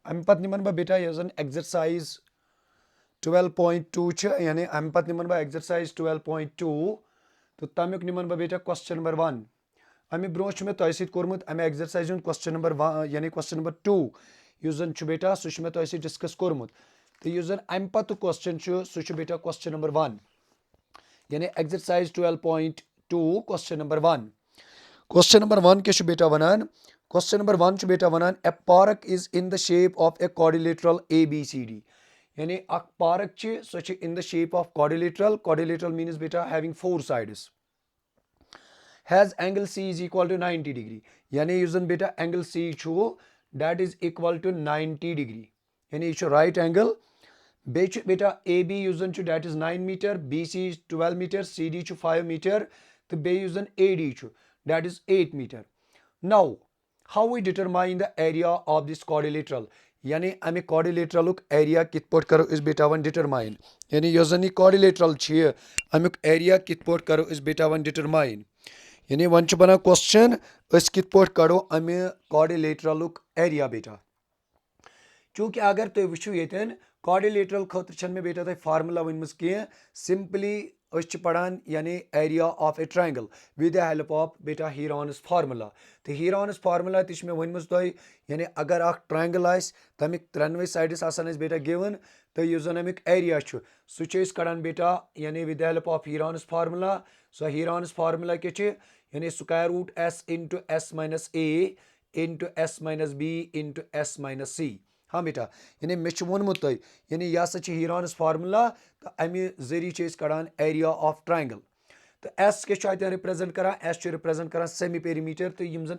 अम पत निमन बह बेटा यह जन एक्सरसाइज 12.2 यानी अम पत निमन बह एक्सरसाइज 12.2 तो तमिक निमन बह बेटा क्वेश्चन नंबर 1 अमे ब्रो मे तह सत कोर्मुत अमे एक्सरसाइज क्वेश्चन नंबर 1 यानी क्वेश्चन नंबर 2 युस जन बेटा सह मे तह सत डिस्कस कोर्मुत तो युस जन अम पत क्वेश्चन सह बेटा क्वेश्चन नंबर 1 यानी exercise 12.2 question number 1 question number 1 क्या बेटा वनान क्वेश्चन नंबर 1 बेटा वनान a park is in the shape of a quadrilateral ABCD यानी अख पार्क सह in the shape of quadrilateral means बेटा having 4 sides has angle C is equal to 90 degree यानी युस जन बेटा angle C that is equal to 90 degree यानी यह right angle बे बेटा AB युस जन that is 9 meter BC 12 meter CD 5 meter तो बे use जन AD that is 8 meter now how we determine the area of this quadrilateral यानी अमे quadrilateral area कित pot करो इस बेटा वन डिटरमाइन यानी युस जन quadrilateral अमुक एरिया कित पोट करो इस बेटा वन डिटरमाइन यानी वन बना क्वेश्चन अस कित पोट करो अमे quadrilateral एरिया बेटा चूंकि अगर तुम वो ये quadrilateral खतर मे बेटा तुम फार्मूला वन कह सिंपली पढ़ान यानी area of A triangle with the help of बेटा हीरानस फार्मूला तो हीरानस फार्मूला मे वन तुम यानी अगर अख ट्रायंगल तमिक त्रेनवे साइड्स आसान बेटा गिवन तो युस जन अमुक एरिया सह कड़ान बेटा यानी with the help of Heron's formula so Heron's formula क्या यानी square root S into S minus A into S minus B into S minus C हाँ बेटा यानी मे वोनमुत तुम यानी यह हसा हीरानस फार्मूला तो अमे जरिए कड़ान एरिया ऑफ ट्रायंगल तो एस क्या रिप्रेजेंट कर एस रिप्रेजेंट कर सेमी पेरीमीटर तो यम जन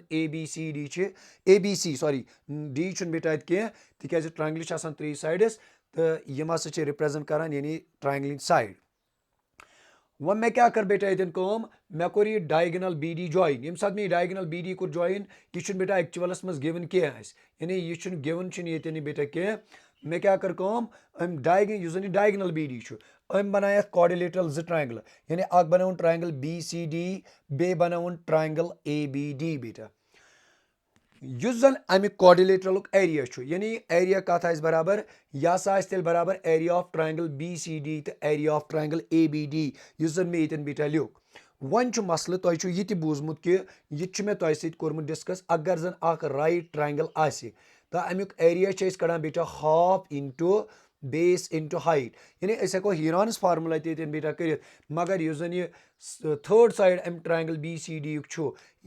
ABC सॉरी डी बेटा कह तिक ट्रायंगल 3 साइड्स तो यम हसा रिप्रेजेंट कर यानी ट्रायंगल साइड वो मे क्या कर बेटा ये मे कोर यह डायगनल BD जॉइन ये सात मे डायगनल BD कोर जॉइन यह बेटा एक्चुअलस मज गिवन कह यानी यह गिवन ये बेटा कह मे क्या कर डायगन युस जन डायगनल BD अम बना quadrilateral 2 ट्रायंगल यानी अख बनावन ट्रायंगल BCD बे बनावन ट्रायंगल ABD बेटा युस जन अमिक quadrilateral एरिया यानी एरिया कत बराबर यह तेल बराबर एरिया ऑफ ट्रायंगल BCD तो area of triangle ABD use जन मे ये बेटा लिख वन मसल तुह यह बूजमुत कि यह मे तह सत कोर्मुत डिस्कस अगर जन अख राइट ट्रायंगल आसि तो अमुक एरिया कड़ान बेटा half into base into height यानी हेको हीरानस फार्मूला बेटा कर मगर युस जन यह थर्ड साइड अम ट्रायंगल BCD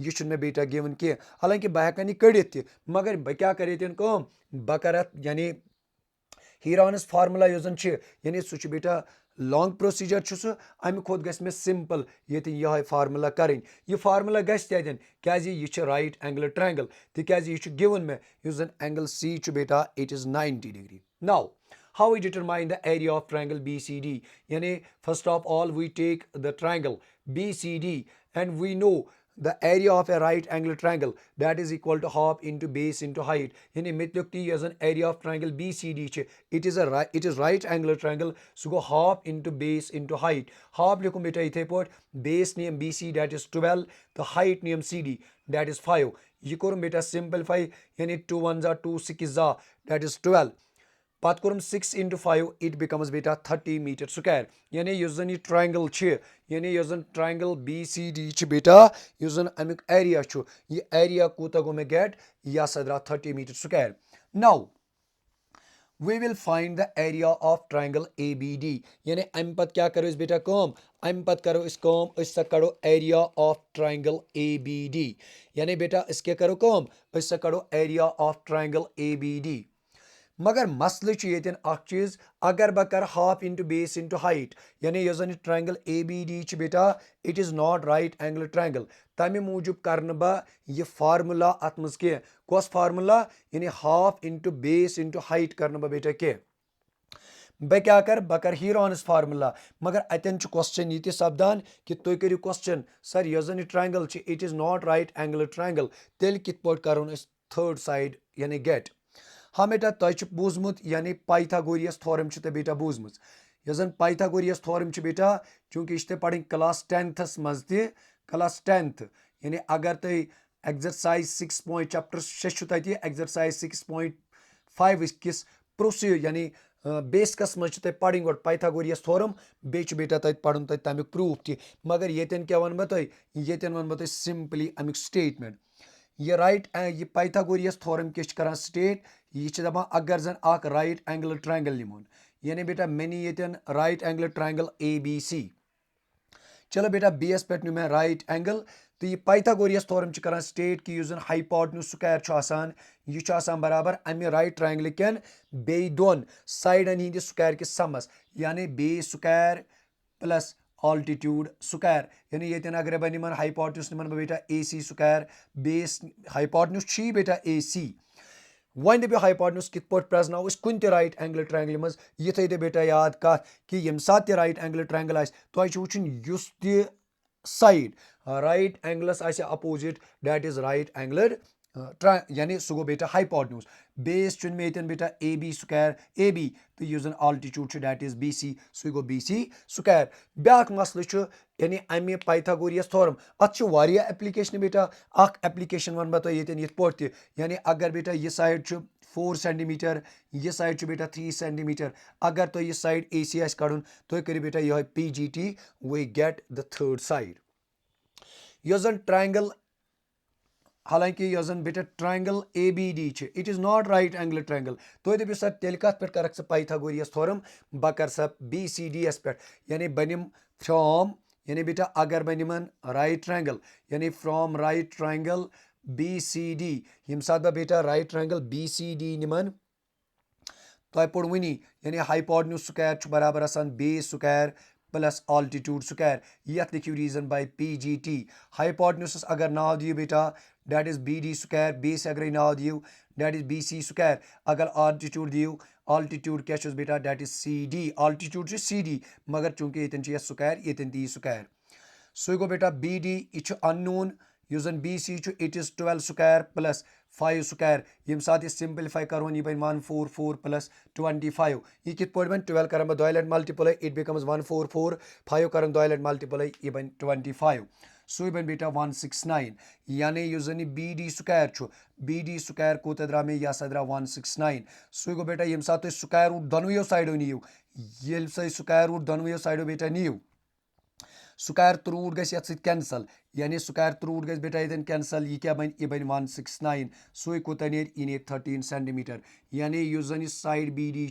यह मे बेटा गिवन कह हालांकि बह हेकन यह कड़ित मगर बह क्या कर बह कर यानी हीरानस फार्मूला युस जन यानी सह बेटा लॉन्ग प्रोसीजर सह अमे खोत गस मे सिंपल ये फार्मूला कर यह फार्मूला गस क्या यह राइट एंगल ट्रायंगल तिकाज यह गिवन मे युस जन एंगल C बेटा it is 90 degree now how we determine the area of triangle BCD yani first of all we take the triangle BCD and we know the area of a right angle triangle that is equal to half into base into height yani metlukti as an area of triangle BCD it is right angle triangle so go half into base into height half likhum beta ithe pot base name BC that is 12 the height name CD that is 5 ye korum beta simplify yani 2 1s are 2 6 are that is 12 पत quorum 6 into 5 it becomes बेटा 30 metre square यानी use जन यह triangle यानी use जन triangle BCD बेटा use जन अमुक एरिया यह एरिया कूता गो मे गेट यह हसा द्राव 30 metre square now we will find the area of triangle ABD यानी अम पत क्या करो इस बेटा अम पत करो इस करो area of triangle ABD यानी बेटा इस क्या करो इस करो area of triangle ABD मगर मसल चीज अगर बह कर half into base into height यानी यह जन ट्रायंगल ABD बेटा it is not right angle triangle तमे मूजूब कर बह यह फार्मूला अत मज कह कस फार्मूला यानी half into base into height कर बह बेटा कह बह क्या कर हीरानस फार्मूला मगर अतन क्वेश्चन ये सपदान कि तुम करो क्वेश्चन सर यह जन triangle it is not right angle triangle तेल कित पट करो थर्ड साइड यानी गेट हाँ बेटा तुह बूजमुत यानी पाइथागोरियस थ्योरम बेटा बूजमुत यह जन पाइथागोरियस थ्योरम बेटा चूंकि यह पढ़ क्लास 10th मज क्लास 10th यानी अगर तुम एक्सरसाइज 6 चैप्टर 6 तथि एक्सरसाइज 6.5 5 किस प्रोसीड यानी बेसिकस मज पढ़ गो पाइथागोरियस थ्योरम बे बेटा तत पढ़न तमिक प्रूफ तह मगर येन क्या वन बह येन वन बह सिंपली अमिक स्टेटमेंट यह ये पाइथागोरियस थ्योरम क्या कर स्टेट यह दपान अगर जन अख राइट एंगल ट्रायंगल निमोन यानी बेटा मे नी येन राइट एंगल ट्रायंगल ABC चलो बेटा बेस पे नु मैं राइट एंगल तो यह पाइथागोरियस थ्योरम कर स्टेट कि उस हाइपोटेन्यूज स्क्वायर यह बराबर अमे राइट ट्रायंगल केन बे दोन साइडन हिंद स्क्वायर किस समस यानी base square plus altitude square यानी ये अगर बह निमन हाइपोटेन्यूज निमन बेटा AC स्क्वायर बेस हाइपोटेन्यूज बेटा AC वन दपो हाइपोटेन्यूज कित पे प्रजनो कुन राइट एंगल ट्रायंगल मज यह थो बेटा याद कत कि यम सात राइट एंगल ट्रायंगल तुम वुचन युस तह side right angles opposite that is right angle यानी सह गो बेटा हाइपोटेन्यूज बेस चुन मे बेटा AB स्क्वायर AB तो यह जन ऑल्टीट्यूड दैट इज BC सह गो BC स्क्वायर ब्या मसल यानी अमे पाइथागोरियस थ्योरम अत एप्लीकेशन बेटा अख एप्लीकेशन वन बह ये यानी अगर बेटा यह साइड 4 सेंटीमीटर यह साइड बेटा 3 सेंटीमीटर अगर तो यह साइड AC कड़न तो करो बेटा यह PGT we get the third side यह जन ट्रायंगल हालांकि यह जन बेटा triangle ABD it is not right angle triangle तो दपो सर तेल कत पे कर पाइथागोरियस थ्योरम बह कर सा BCD पे यानी बनिम फ्रॉम यानी बेटा अगर बह निमन राइट ट्रायंगल यानी फ्रॉम राइट ट्रायंगल BCD यम सात बह बेटा राइट ट्रायंगल BCD निमन तो पोड़ वनी यानी हाइपोटेन्यूज स्क्वायर बराबर base square plus altitude square यह लिखियो रीजन बाय PGT हाइपोटेन्यूज अगर नाव दियो बेटा that is BD square base अगर नाव दियो दैट इज BC स्क्वायर अगर ऑल्टीट्यूड दियो ऑल्टीट्यूड क्या बेटा that is CD altitude CD मगर चूंकि ये स्क्वायर ये ती स्क्वायर सो गो बेटा BD यह अननोन युस जन BC it is 12 square plus 5 square यम साथ सिंपलीफाई करो यह बन 144 प्लस 25 यह कित पे बन 12 कर 2 लट मल्टीप्लाई इट बिकम्स 144 5 कर 2 लट मल्टीप्लाई यह बन 25 सो बन बेटा 169 यानी युस जन BD स्क्वायर BD स्क्वायर कोत द्रा मे यह द्रा 169 सो गो बेटा यम साथ स्क्वायर रूट दोनों साइडो नीयू ये स्क्वायर रूट दोनों साइडो बेटा नीयू स्क्वायर थ्रू रूट गि कैंसल यानी स्क्वायर थ्रू रूट बेटा ये कैंसल यह क्या बन यह बन 169 सो कोत नी 13 सेंटीमीटर यानी युस जन साइड BD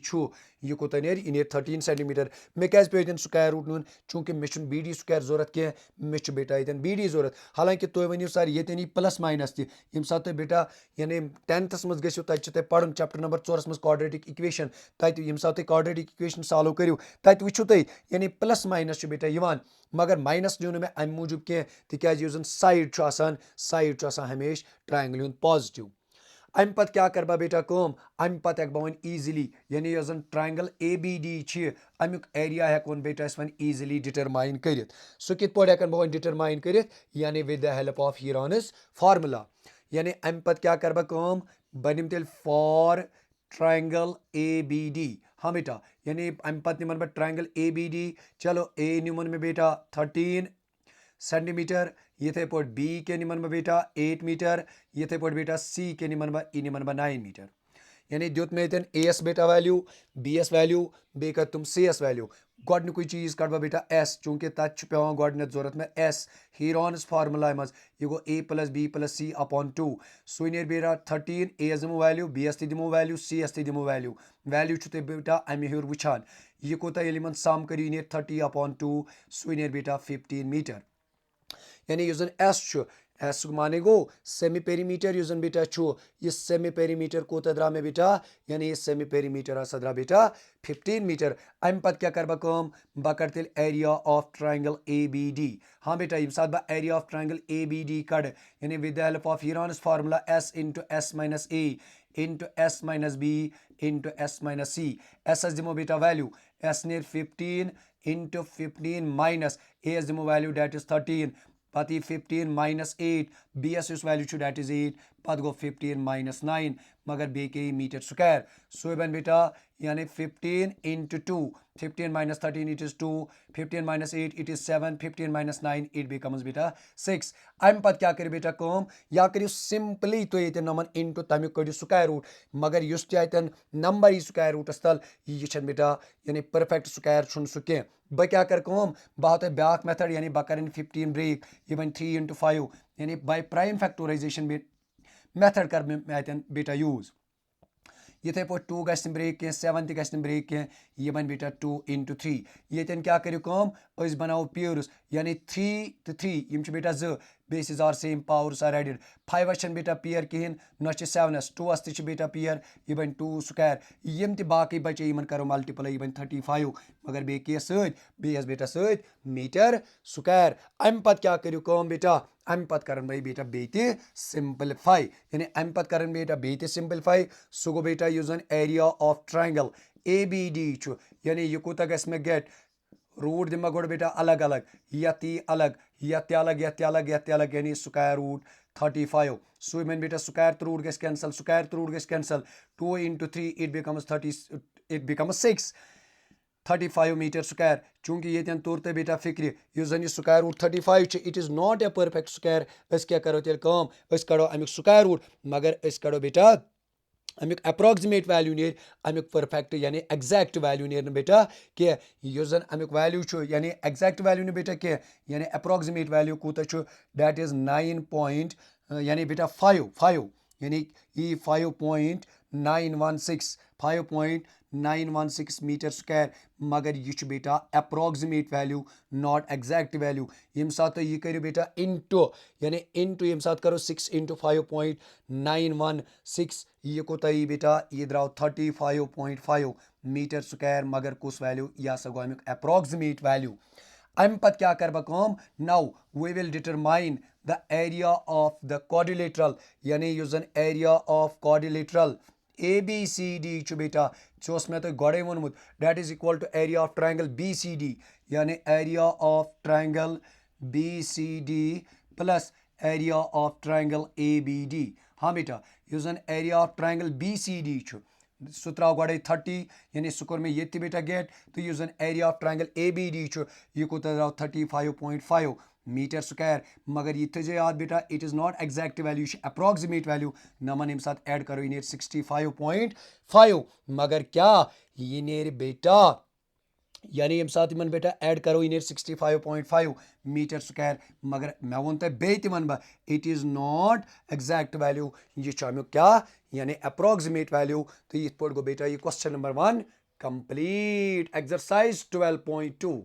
यह कोत नी 13 सेंटीमीटर मे क्या पे स्क्वायर रूट नुन चूंकि मे BD स्क्वायर जरूरत कह मे बेटा ये BD जरूरत हालांकि तुम वन सर ये प्लस माइनस तम सात बेटा यानी 10th मज गो तब पढ़न चैप्टर नंबर 4 मज क्वाड्रेटिक इक्वेशन तम सात क्वाड्रेटिक इक्वेशन सॉल्व करो तब वो तुम यानी प्लस माइनस बेटा यवान मगर माइनस दियो मे अमि मूजूब कह तिकाज युस साइड हमेशा ट्रायंगल पॉजिटिव अमि पत क्या कर बेटा कम अमि पत हेक बह वन ईजिली यानी यह जन ट्रायंगल ABD अमुक एरिया हेकोन बेटा वन ईजिली डिटरमाइन कर सो कित पे हेकन बह डिटरमाइन कर यानी with the help of Heron's formula यानी अमि पत क्या कर बह बनिम तेल फॉर ट्रायंगल ABD हाँ बेटा यानी अमि पत निमन बह ट्रायंगल ABD चलो A निमन में बेटा 13 सेंटीमीटर ये पे B के निमन बेटा 8 मीटर ये पे बेटा C के निमन 9 मीटर यानी दुत मे AS बेटा वैल्यू BS वैल्यू बे कर तुम CS वैल्यू गोडनुक चीज कड़ बेटा S चूंकि तत पे गोडनथ जरूरत में S हीरोनस फार्मूला मज यह गो A plus B plus C upon 2 सो नी बेटा 13 AS दिमो वैल्यू BS दिमो वैल्यू CS दिमो वैल्यू वैल्यू तुम बेटा अमे हूर वुचान यह कोत सम कर 30 अपॉन 2 सो नी बेटा 15 मीटर यानी युस जन S माने गो सेमी पेरीमीटर युस जन बेटा यह सेमी पेरीमीटर कोत द्रा मे बेटा यानी यह सेमी पेरीमीटर द्रा बेटा 15 मीटर अमि पत क्या कर बह कर तेल एरिया ऑफ ट्रायंगल ABD हाँ बेटा यम साथ बह एरिया ऑफ ट्रायंगल ABD कड़ यानी with the help of Heron's formula S into S minus A into S minus B into S minus C S दिमो बेटा वैल्यू S नी 15 इंटू 15 माइनस A दिमो वैल्यू दैट इज 13 पति 15 minus 8 B S यस value that is 8 पत गो 15 - 9 मगर बे के metre square so बन बेटा यानी 15 × 2 15 - 13 it is 2 15 - 8 it is 7 15 - 9 it becomes बेटा 6 अम पत क्या कर बेटा कम या करियो सिंपली तो ये नमन इनटू तमिक कड़ियो स्क्वायर रूट मगर युस तन नंबर यी स्क्वायर रूटस तल यह बेटा यानी परफेक्ट स्क्वायर छुन सु कह बह क्या कर कम बह तो ब्याक मेथड यानी बह कर 15 ब्रेक यह बन 3 × 5 यानी बाय प्राइम फैक्टराइजेशन मेथड कर मैं बेटा यूज इथे पे 2 गस ब्रेक कह 7 तह गस ब्रेक कह यह बन बेटा 2 × 3 ये क्या करियो कम अस बनाओ पेयर्स यानी 3 तो 3 यम बेटा 2 bases are same powers are added 5 बेटा पेयर कहें न 7 2 तह बेटा पेयर यह बन 2 स्क्वायर यम तह बाकी बचे यमन करो मल्टीप्लाई यह बन 35 मगर बे केस बेस बेटा सत मीटर स्क्वायर अम पत क्या करियो कम बेटा अम पत कर बेटा बे सिंपलीफाई यानी अम पत कर बेटा बे सिंपलीफाई सो गो बेटा यह जन एरिया ऑफ ट्रायंगल ABD यानी यह कूत गस मे गेट रूट दिमा गोड़ बेटा अलग अलग यत अलग यत अलग यत अलग यत अलग यानी स्क्वायर रूट 35 सो मन बेटा स्क्वायर तो रूट गस कैंसल स्क्वायर तो root Gus cancel 2 × 3 it becomes 30 it becomes 6 35 meter square चूंकि ये तोर तो बेटा फिक्र यह जन square root 35 it is not a perfect square अस क्या करो तेल कम अस कड़ो अमुक स्क्वायर रूट मगर अस कड़ो बेटा अमुक अप्रोक्सीमेट वैल्यू नेर अमुक परफेक्ट यानी एग्जैक्ट वैल्यू नेर बेटा कह यह जन अमुक वैल्यू यानी एग्जैक्ट वैल्यू ने बेटा कह यानी अप्रोक्सीमेट वैल्यू कूत दैट इज 9 पॉइंट यानी बेटा 5 यानी ये 5.916 मीटर स्क्वायर मगर यह बेटा approximate value not exact value यम सात यह करो बेटा इनटू यानी इनटू यम सात करो 6 × 5.916 यह कोता यी बेटा यह द्राव 35.5 मीटर स्क्वायर मगर कुस वैल्यू यह सो गो अमुक अप्रोक्सीमेट वैल्यू अम पत क्या कर बह now we will determine the area of the quadrilateral यानी यह जन एरिया ऑफ क्वाड्रिलेटरल ABCD बेटा मे तो गड़े वोनमुत that is equal to area of triangle BCD यानी area of triangle BCD plus area of triangle ABD हाँ बेटा यह जन एरिया ऑफ ट्रायंगल BCD सह त्रा गड़े 30 यानी सह कोर मे ये बेटा गेट तो यह जन एरिया ऑफ ट्रायंगल ABD यह कोत द्राव 35.5 मीटर स्क्वायर मगर यह थो याद बेटा it is not exact value approximate value नमन यम साथ ऐड करो यह 65.5 मगर क्या यह नेर बेटा यानी यम साथ इन बेटा ऐड करो यह 65.5 मीटर स्क्वायर मगर मे वो बे वन बह it is not exact value यह अमुक क्या यानी अप्रोक्सीमेट वैल्यू तो ये गो बेटा यह क्वेश्चन नंबर 1 कंप्लीट एक्सरसाइज 12.2